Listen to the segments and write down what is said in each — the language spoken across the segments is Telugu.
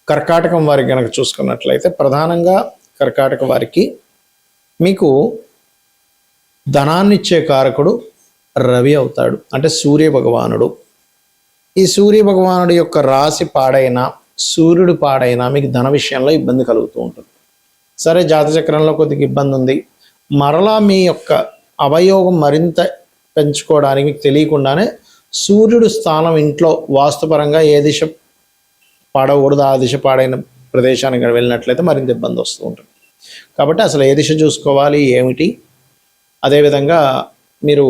కర్కాటకం వారికి కనుక చూసుకున్నట్లయితే ప్రధానంగా కర్కాటక వారికి మీకు ధనాన్నిచ్చే కారకుడు రవి అవుతాడు, అంటే సూర్య భగవానుడు. ఈ సూర్య భగవానుడి యొక్క రాశి పాడైనా సూర్యుడు పాడైనా మీకు ధన విషయంలో ఇబ్బంది కలుగుతూ ఉంటుంది. సరే, జాతచక్రంలో కొద్దిగా ఇబ్బంది ఉంది, మరలా మీ యొక్క అవయోగం మరింత పెంచుకోవడానికి మీకు తెలియకుండానే సూర్యుడు స్థానం ఇంట్లో వాస్తుపరంగా ఏ దిశ పాడకూడదు ఆ దిశ పాడైన ప్రదేశానికి వెళ్ళినట్లయితే మరింత ఇబ్బంది వస్తూ ఉంటుంది. కాబట్టి అసలు ఏ దిశ చూసుకోవాలి ఏమిటి, అదేవిధంగా మీరు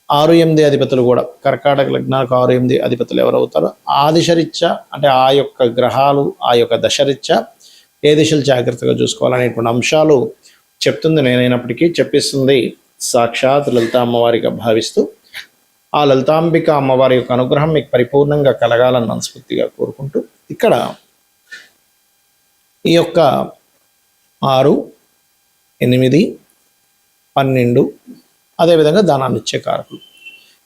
6-8 అధిపతులు కూడా కర్కాటక లగ్నానికి 6-8 అధిపతులు ఎవరవుతారో ఆ దిశరీత్యా, అంటే ఆ యొక్క గ్రహాలు ఆ యొక్క దశరీత్యా ఏ దిశలు జాగ్రత్తగా చూసుకోవాలనేటువంటి అంశాలు చెప్తుంది నేనైనప్పటికీ చెప్పిస్తుంది సాక్షాత్ లలిత అమ్మవారిగా భావిస్తూ ఆ లలితాంబిక అమ్మవారి యొక్క అనుగ్రహం మీకు పరిపూర్ణంగా కలగాలని మనస్ఫూర్తిగా కోరుకుంటూ ఇక్కడ ఈ యొక్క 6, 8, 12 అదేవిధంగా ధనాన్ని ఇచ్చే కారకులు.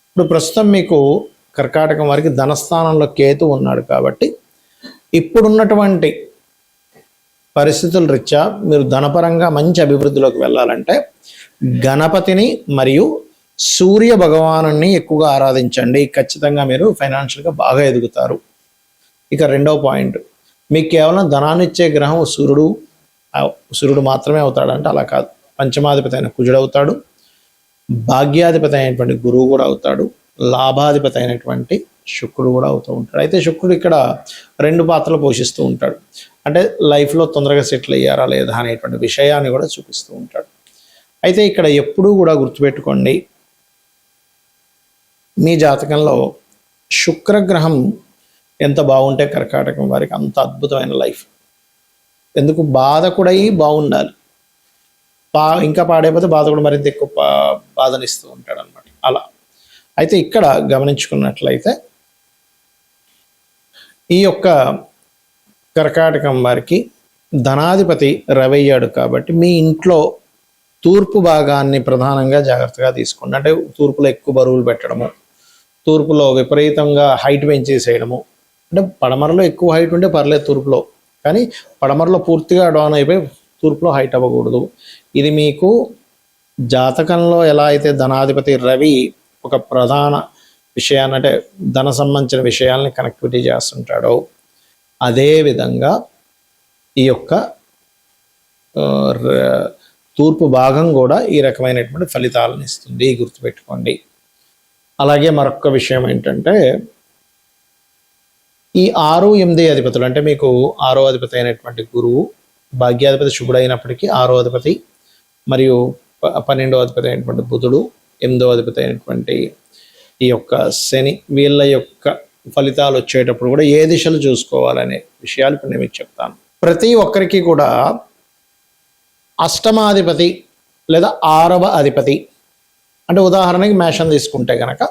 ఇప్పుడు ప్రస్తుతం మీకు కర్కాటకం వారికి ధనస్థానంలో కేతు ఉన్నాడు కాబట్టి ఇప్పుడున్నటువంటి పరిస్థితుల రీత్యా మీరు ధనపరంగా మంచి అభివృద్ధిలోకి వెళ్ళాలంటే గణపతిని మరియు సూర్య భగవాను ఎక్కువగా ఆరాధించండి. ఖచ్చితంగా మీరు ఫైనాన్షియల్గా బాగా ఎదుగుతారు. ఇక రెండవ పాయింట్, మీకు కేవలం ధనాన్ని ఇచ్చే గ్రహం సూర్యుడు మాత్రమే అవుతాడంటే అలా కాదు. పంచమాధిపతి అయిన కుజుడు అవుతాడు, భాగ్యాధిపతి అయినటువంటి గురువు కూడా అవుతాడు, లాభాధిపతి అయినటువంటి శుక్రుడు కూడా అవుతూ ఉంటాడు. అయితే శుక్రుడు ఇక్కడ 2 పాత్రలు పోషిస్తూ ఉంటాడు, అంటే లైఫ్లో తొందరగా సెటిల్ అయ్యారా లేదా అనేటువంటి విషయాన్ని కూడా చూపిస్తూ ఉంటాడు. అయితే ఇక్కడ ఎప్పుడూ కూడా గుర్తుపెట్టుకోండి, మీ జాతకంలో శుక్రగ్రహం ఎంత బాగుంటే కర్కాటకం వారికి అంత అద్భుతమైన లైఫ్. ఎందుకు బాధకుడై బాగుండాలి, ఇంకా పాడైపోతే బాధకుడు మరింత ఎక్కువ బాధనిస్తూ ఉంటాడు అనమాట. అలా అయితే ఇక్కడ గమనించుకున్నట్లయితే ఈ యొక్క కర్కాటకం వారికి ధనాధిపతి రవి అయ్యాడు కాబట్టి మీ ఇంట్లో తూర్పు భాగాన్ని ప్రధానంగా జాగ్రత్తగా తీసుకోండి. అంటే తూర్పులో ఎక్కువ బరువులు పెట్టడము, తూర్పులో విపరీతంగా హైట్ పెంచేసేయడము. అంటే పడమరలో ఎక్కువ హైట్ ఉంటే పర్లేదు తూర్పులో, కానీ పడమరలో పూర్తిగా డౌన్ అయిపోయి తూర్పులో హైట్ అవ్వకూడదు. ఇది మీకు జాతకంలో ఎలా అయితే ధనాధిపతి రవి ఒక ప్రధాన విషయాన్ని, అంటే ధన సంబంధించిన విషయాల్ని కనెక్టివిటీ చేస్తుంటాడో అదేవిధంగా ఈ యొక్క తూర్పు భాగం కూడా ఈ రకమైనటువంటి ఫలితాలను ఇస్తుంది, గుర్తుపెట్టుకోండి. అలాగే మరొక విషయం ఏంటంటే ఈ 6-8 అధిపతులు, అంటే మీకు 6వ అధిపతి అయినటువంటి గురువు, భాగ్యాధిపతి శుభుడు అయినప్పటికీ 6వ అధిపతి, మరియు 12వ అధిపతి అయినటువంటి బుధుడు, 8వ అధిపతి అయినటువంటి ఈ యొక్క శని, వీళ్ళ యొక్క ఫలితాలు వచ్చేటప్పుడు కూడా ఏ దిశలు చూసుకోవాలనే విషయాలు ఇప్పుడు నేను మీకు చెప్తాను. ప్రతి ఒక్కరికి కూడా అష్టమాధిపతి లేదా 6వ అధిపతి, అంటే ఉదాహరణకి మేషం తీసుకుంటే కనుక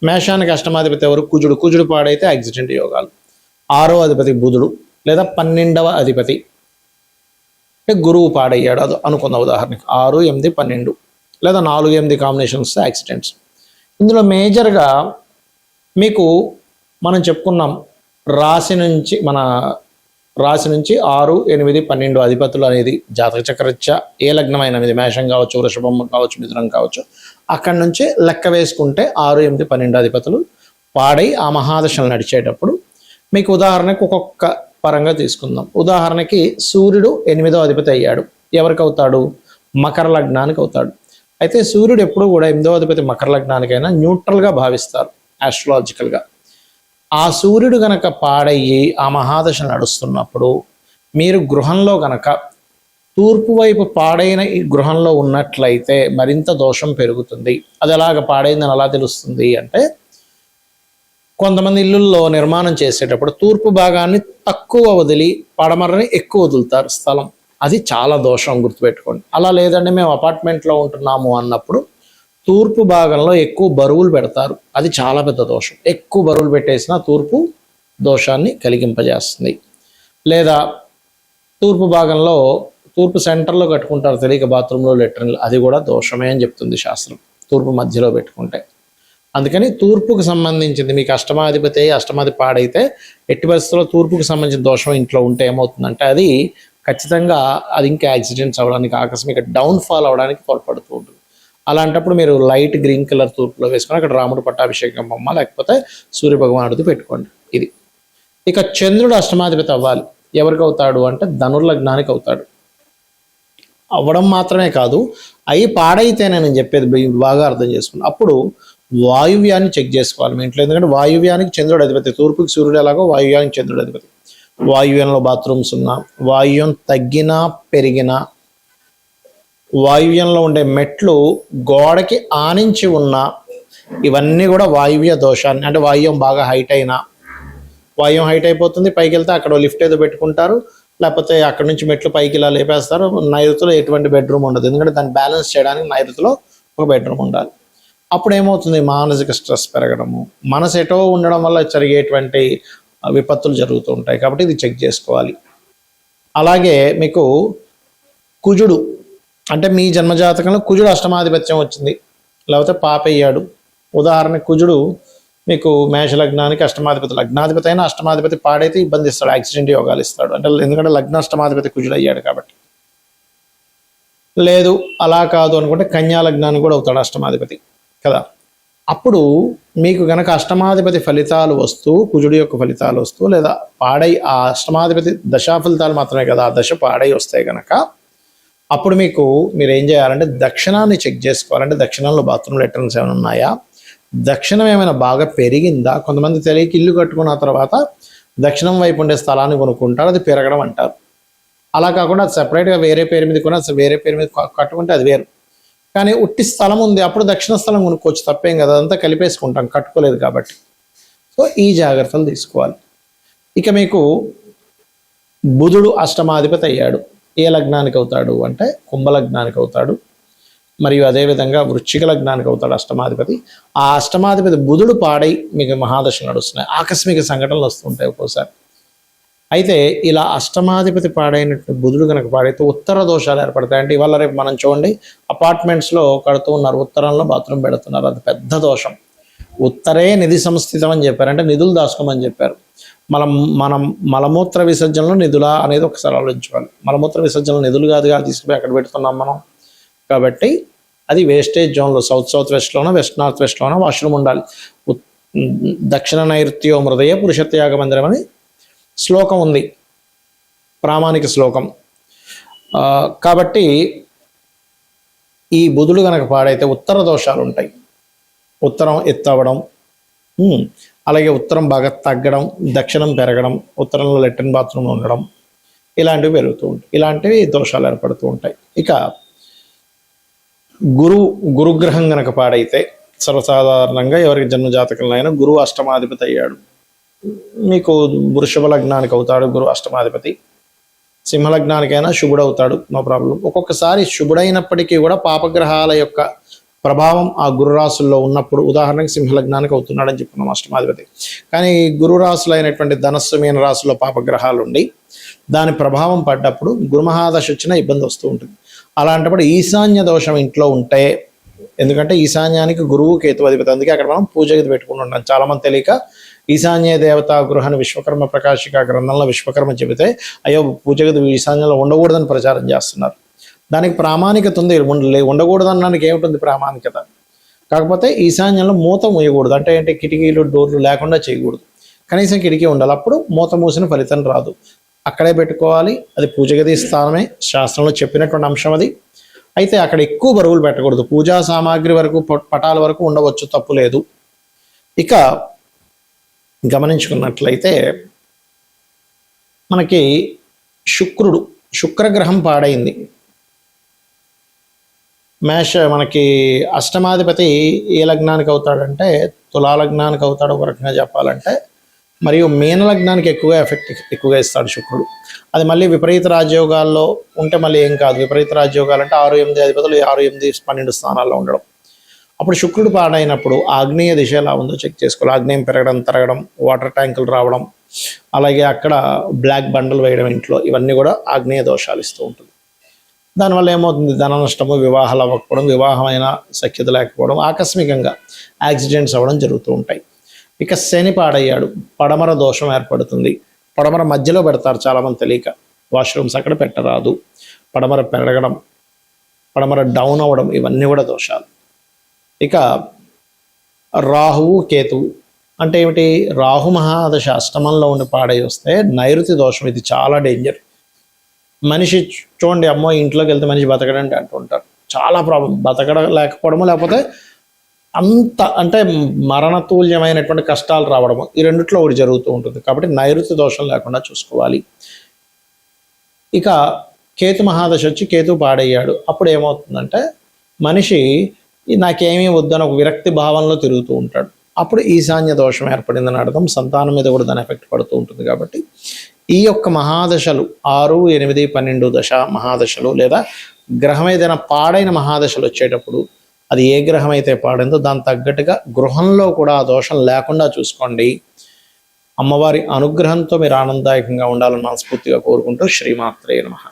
మేషానికి అష్టమాధిపతి ఎవరు? కుజుడు. కుజుడు పాడైతే యాక్సిడెంట్ యోగాలు. 6వ అధిపతి బుధుడు లేదా 12వ అధిపతి అంటే గురువు పాడయ్యాడు అది అనుకున్న ఉదాహరణకి 6, 8, 12 లేదా 4, 8 కాంబినేషన్స్ యాక్సిడెంట్స్. ఇందులో మేజర్గా మీకు మనం చెప్పుకున్నాం రాశి నుంచి 6, 8, 12 అధిపతులు అనేది జాతక చక్రరీత్యా ఏ లగ్నమైన మీద మేషం కావచ్చు, వృషభం కావచ్చు, మిథునం కావచ్చు, అక్కడి నుంచి లెక్క వేసుకుంటే 6, 8, 12 అధిపతులు పాడై ఆ మహాదశలు నడిచేటప్పుడు మీకు ఉదాహరణకు ఒక్కొక్క పరంగా తీసుకుందాం. ఉదాహరణకి సూర్యుడు 8వ అధిపతి అయ్యాడు, ఎవరికి అవుతాడు? మకర లగ్నానికి అవుతాడు. అయితే సూర్యుడు ఎప్పుడు కూడా 8వ అధిపతి మకర లగ్నానికైనా న్యూట్రల్గా భావిస్తారు ఆస్ట్రాలజికల్గా. ఆ సూర్యుడు గనక పాడయ్యి ఆ మహాదశ నడుస్తున్నప్పుడు మీరు గృహంలో గనక తూర్పు వైపు పాడైన ఈ గృహంలో ఉన్నట్లయితే మరింత దోషం పెరుగుతుంది. అది ఎలాగ పాడైందని ఎలా తెలుస్తుంది అంటే, కొంతమంది ఇళ్ళల్లో నిర్మాణం చేసేటప్పుడు తూర్పు భాగాన్ని తక్కువ వదిలి పడమరని ఎక్కువ వదులుతారు స్థలం. అది చాలా దోషం, గుర్తుపెట్టుకోండి. అలా లేదంటే మేము అపార్ట్మెంట్లో ఉంటున్నాము అన్నప్పుడు తూర్పు భాగంలో ఎక్కువ బరువులు పెడతారు, అది చాలా పెద్ద దోషం. ఎక్కువ బరువులు పెట్టేసినా తూర్పు దోషాన్ని కలిగింపజేస్తుంది. లేదా తూర్పు భాగంలో తూర్పు సెంటర్లో కట్టుకుంటారు తెలియక బాత్రూంలో, లెట్రిన్లు, అది కూడా దోషమే అని చెప్తుంది శాస్త్రం. తూర్పు మధ్యలో పెట్టుకుంటే అందుకని తూర్పుకు సంబంధించింది మీకు అష్టమాధిపతి పాడైతే ఎట్టి పరిస్థితుల్లో తూర్పుకు సంబంధించిన దోషం ఇంట్లో ఉంటే ఏమవుతుందంటే అది ఖచ్చితంగా అది ఇంకా యాక్సిడెంట్స్ అవ్వడానికి ఆకస్మిక డౌన్ఫాల్ అవ్వడానికి తోడ్పడుతూ ఉంటుంది. అలాంటప్పుడు మీరు లైట్ గ్రీన్ కలర్ తూర్పులో వేసుకొని అక్కడ రాముడు పట్టాభిషేకం బొమ్మ లేకపోతే సూర్య భగవానుడిది పెట్టుకోండి. ఇది ఇక చంద్రుడు అష్టమాధిపతి అవ్వాలి. ఎవరికి అవుతాడు అంటే ధనుర్లగ్నానికి అవుతాడు. అవ్వడం మాత్రమే కాదు, అవి పాడైతేనే నేను చెప్పేది బాగా అర్థం చేసుకున్నాను. అప్పుడు వాయువ్యాన్ని చెక్ చేసుకోవాలి మీ ఇంట్లో. ఎందుకంటే వాయువ్యానికి చంద్రుడు అధిపతి, తూర్పుకి సూర్యుడు ఎలాగో వాయువ్యానికి చంద్రుడు అధిపతి. వాయువ్యంలో బాత్రూమ్స్ ఉన్నా, వాయువ్యం తగ్గినా పెరిగినా, వాయువ్యంలో ఉండే మెట్లు గోడకి ఆనించి ఉన్నా, ఇవన్నీ కూడా వాయువ్య దోషాన్ని, అంటే వాయువ్యం బాగా హైట్ అయినా, వాయువ్యం హైట్ అయిపోతుంది, పైకి వెళ్తే అక్కడ లిఫ్ట్ ఏదో పెట్టుకుంటారు, లేకపోతే అక్కడ నుంచి మెట్లు పైకి ఇలా లేపేస్తారు. నైరుతిలో ఎటువంటి బెడ్రూమ్ ఉండదు, ఎందుకంటే దాన్ని బ్యాలెన్స్ చేయడానికి నైరుతిలో ఒక బెడ్రూమ్ ఉండాలి. అప్పుడు ఏమవుతుంది, మానసిక స్ట్రెస్ పెరగడము, మనసు ఎటో ఉండడం వల్ల జరిగేటువంటి విపత్తులు జరుగుతూ ఉంటాయి. కాబట్టి ఇది చెక్ చేసుకోవాలి. అలాగే మీకు కుజుడు, అంటే మీ జన్మజాతకంలో కుజుడు అష్టమాధిపత్యం వచ్చింది, లేకపోతే పాపయ్యాడు. ఉదాహరణ కుజుడు మీకు మేష లగ్నానికి అష్టమాధిపతి, లగ్నాధిపతి అయినా అష్టమాధిపతి పాడైతే ఇబ్బంది ఇస్తాడు, యాక్సిడెంట్ యోగాలు ఇస్తాడు. అంటే ఎందుకంటే లగ్నాష్టమాధిపతి కుజుడు అయ్యాడు కాబట్టి. లేదు అలా కాదు అనుకుంటే కన్యా లగ్నానికి కూడా అవుతాడు అష్టమాధిపతి కదా. అప్పుడు మీకు గనక అష్టమాధిపతి ఫలితాలు వస్తూ, కుజుడు యొక్క ఫలితాలు వస్తూ, లేదా పాడై ఆ అష్టమాధిపతి దశా ఫలితాలు మాత్రమే కదా, ఆ దశ పాడై వస్తాయి కనుక అప్పుడు మీరు ఏం చేయాలంటే దక్షిణాన్ని చెక్ చేసుకోవాలంటే దక్షిణంలో బాత్రూమ్ లెటర్న్స్ ఏమైనా ఉన్నాయా, దక్షిణం ఏమైనా బాగా పెరిగిందా. కొంతమంది తెలియక ఇల్లు కట్టుకున్న తర్వాత దక్షిణం వైపు ఉండే స్థలాన్ని కొనుక్కుంటారు, అది పెరగడం అంటారు. అలా కాకుండా అది సపరేట్గా వేరే పేరు మీద కొన వేరే పేరు మీద కట్టుకుంటే అది వేరు. కానీ ఉట్టి స్థలం ఉంది, అప్పుడు దక్షిణ స్థలం కొనుక్కోవచ్చు, తప్పేం కదా, అదంతా కలిపేసుకుంటాం కట్టుకోలేదు కాబట్టి. సో ఈ జాగ్రత్తలు తీసుకోవాలి. ఇక మీకు బుధుడు అష్టమాధిపతి అయ్యాడు. ఏ లగ్నానికి అవుతాడు అంటే కుంభలగ్నానికి అవుతాడు, మరియు అదేవిధంగా వృశ్చిక లగ్నానికి అవుతాడు అష్టమాధిపతి. ఆ అష్టమాధిపతి బుధుడు పాడై మీకు మహాదశలు నడుస్తున్నాయి, ఆకస్మిక సంఘటనలు వస్తుంటాయి ఒక్కోసారి. అయితే ఇలా అష్టమాధిపతి పాడైనట్టు బుధుడు కనుక పాడైతే ఉత్తర దోషాలు ఏర్పడతాయి. అంటే ఇవాళ రేపు మనం చూడండి అపార్ట్మెంట్స్లో కడుతూ ఉన్నారు, ఉత్తరంలో బాత్రూమ్ పెడుతున్నారు, అది పెద్ద దోషం. ఉత్తరే నిధి సంస్థితం అని చెప్పారు, అంటే నిధులు దాచుకోమని చెప్పారు. మనం మలమూత్ర విసర్జనలో నిధులా అనేది ఒకసారి ఆలోచించుకోవాలి. మలమూత్ర విసర్జనలో నిధులు కాదుగా తీసుకుపోయి అక్కడ పెడుతున్నాం మనం. కాబట్టి అది వేస్టేజ్ జోన్లో సౌత్ వెస్ట్లోనో వెస్ట్ నార్త్ వెస్ట్లోనో వాష్రూమ్ ఉండాలి. దక్షిణ నైరుత్యో మృదయ పురుషత్యాగ మందిరం అని శ్లోకం ఉంది, ప్రామాణిక శ్లోకం. కాబట్టి ఈ బుధుడు కనుక పాడైతే ఉత్తర దోషాలు ఉంటాయి. ఉత్తరం ఎత్తవడం, అలాగే ఉత్తరం బాగా తగ్గడం, దక్షిణం పెరగడం, ఉత్తరంలో లెట్రిన్ బాత్రూమ్ ఉండడం, ఇలాంటివి పెరుగుతూ ఉంటాయి. ఇలాంటివి దోషాలు ఏర్పడుతూ ఉంటాయి. ఇక గురుగ్రహం కనుక పాడైతే సర్వసాధారణంగా ఎవరికి జన్మజాతకంలో అయినా గురువు అష్టమాధిపతి అయ్యాడు. మీకు వృషభ లగ్నానికి అవుతాడు గురు అష్టమాధిపతి, సింహలగ్నానికైనా శుభుడు అవుతాడు, నో ప్రాబ్లం. ఒక్కొక్కసారి శుభుడైనప్పటికీ కూడా పాపగ్రహాల యొక్క ప్రభావం ఆ గురురాశుల్లో ఉన్నప్పుడు, ఉదాహరణకి సింహలగ్నానికి అవుతున్నాడని చెప్పుకున్నాం అష్టమాధిపతి. కానీ గురురాశులు అయినటువంటి ధనస్సు మీన రాశుల్లో పాపగ్రహాలు ఉండి దాని ప్రభావం పడ్డప్పుడు గురుమహాదశ వచ్చిన ఇబ్బంది వస్తూ ఉంటుంది. అలాంటప్పుడు ఈశాన్య దోషం ఇంట్లో ఉంటే, ఎందుకంటే ఈశాన్యానికి గురువు కేతు అధిపతి, అందుకే అక్కడ మనం పూజ గది పెట్టుకుని ఉంటాం. చాలామంది తెలియక ఈశాన్య దేవతా గృహాన్ని విశ్వకర్మ ప్రకాశిక గ్రంథంలో విశ్వకర్మ చెబితే అయ్యో పూజ గది ఈశాన్యంలో ఉండకూడదని ప్రచారం చేస్తున్నారు. దానికి ప్రామాణికత ఉంది, ఉండకూడదనడానికి ఏమిటి ప్రామాణికత. కాకపోతే ఈశాన్యంలో మూత మూయకూడదు, అంటే ఏంటి, కిటికీలు డోర్లు లేకుండా చేయకూడదు, కనీసం కిటికీ ఉండాలి. అప్పుడు మూత మూసిన ఫలితం రాదు, అక్కడే పెట్టుకోవాలి. అది పూజ గది స్థానమే, శాస్త్రంలో చెప్పినటువంటి అంశం అది. అయితే అక్కడ ఎక్కువ బరువులు పెట్టకూడదు, పూజా సామాగ్రి వరకు పటాల వరకు ఉండవచ్చు, తప్పు లేదు. ఇక గమనించుకున్నట్లయితే మనకి శుక్రగ్రహం పాడైంది. మనకి అష్టమాధిపతి ఏ లగ్నానికి అవుతాడంటే తులా లగ్నానికి అవుతాడు ఒక రకంగా చెప్పాలంటే, మరియు మీన లగ్నానికి ఎక్కువగా ఇస్తాడు శుక్రుడు. అది మళ్ళీ విపరీత రాజయోగాల్లో ఉంటే మళ్ళీ ఏం కాదు. విపరీత రాజయోగాలు అంటే 6, 8 అధిపతులు 6, 8, 12 స్థానాల్లో ఉండడం. అప్పుడు శుక్రుడు పాడైనప్పుడు ఆగ్నేయ దిశ ఎలా ఉందో చెక్ చేసుకోవాలి. ఆగ్నేయం పెరగడం, తరగడం, వాటర్ ట్యాంకులు రావడం, అలాగే అక్కడ బ్లాక్ బండలు వేయడం ఇంట్లో, ఇవన్నీ కూడా ఆగ్నేయ దోషాలు ఇస్తూ ఉంటుంది. దానివల్ల ఏమవుతుంది, ధన నష్టము, వివాహాలు అవ్వకపోవడం, వివాహమైన సఖ్యత లేకపోవడం, ఆకస్మికంగా యాక్సిడెంట్స్ అవ్వడం జరుగుతూ ఉంటాయి. ఇక శని పాడయ్యాడు, పడమర దోషం ఏర్పడుతుంది. పడమర మధ్యలో పెడతారు చాలామంది తెలియక, వాష్రూమ్స్ అక్కడ పెట్టరాదు. పడమర పెరగడం, పడమర డౌన్ అవ్వడం, ఇవన్నీ కూడా దోషాలు. ఇక రాహువు కేతువు అంటే ఏమిటి, రాహు మహాదశ అష్టమంలో ఉండి పాడై వస్తే నైరుతి దోషం, ఇది చాలా డేంజర్. మనిషి చూడండి, అమ్మో ఇంట్లోకి వెళ్తే మనిషి బతకడంటే అంటుంటారు, చాలా ప్రాబ్లం. లేకపోవడము, లేకపోతే అంత అంటే మరణతుల్యమైనటువంటి కష్టాలు రావడము, ఈ రెండిట్లో ఒకటి జరుగుతూ ఉంటుంది. కాబట్టి నైరుతి దోషం లేకుండా చూసుకోవాలి. ఇక కేతు మహాదశ వచ్చి కేతు పాడయ్యాడు, అప్పుడు ఏమవుతుందంటే మనిషి నాకేమీ వద్దని ఒక విరక్తి భావంలో తిరుగుతూ ఉంటాడు. అప్పుడు ఈశాన్య దోషం ఏర్పడిందని అర్థం, సంతానం మీద కూడా దాని ఎఫెక్ట్ పడుతూ ఉంటుంది. కాబట్టి ఈ యొక్క మహాదశలు 6, 8, 12 దశ మహాదశలు, లేదా గ్రహం ఏదైనా పాడైన మహాదశలు వచ్చేటప్పుడు అది ఏ గ్రహం అయితే పాడిందో దానికి తగ్గట్టుగా గృహంలో కూడా ఆ దోషం లేకుండా చూసుకోండి. అమ్మవారి అనుగ్రహంతో మీరు ఆనందదాయకంగా ఉండాలని మనస్ఫూర్తిగా కోరుకుంటూ శ్రీమాత్రే నమః.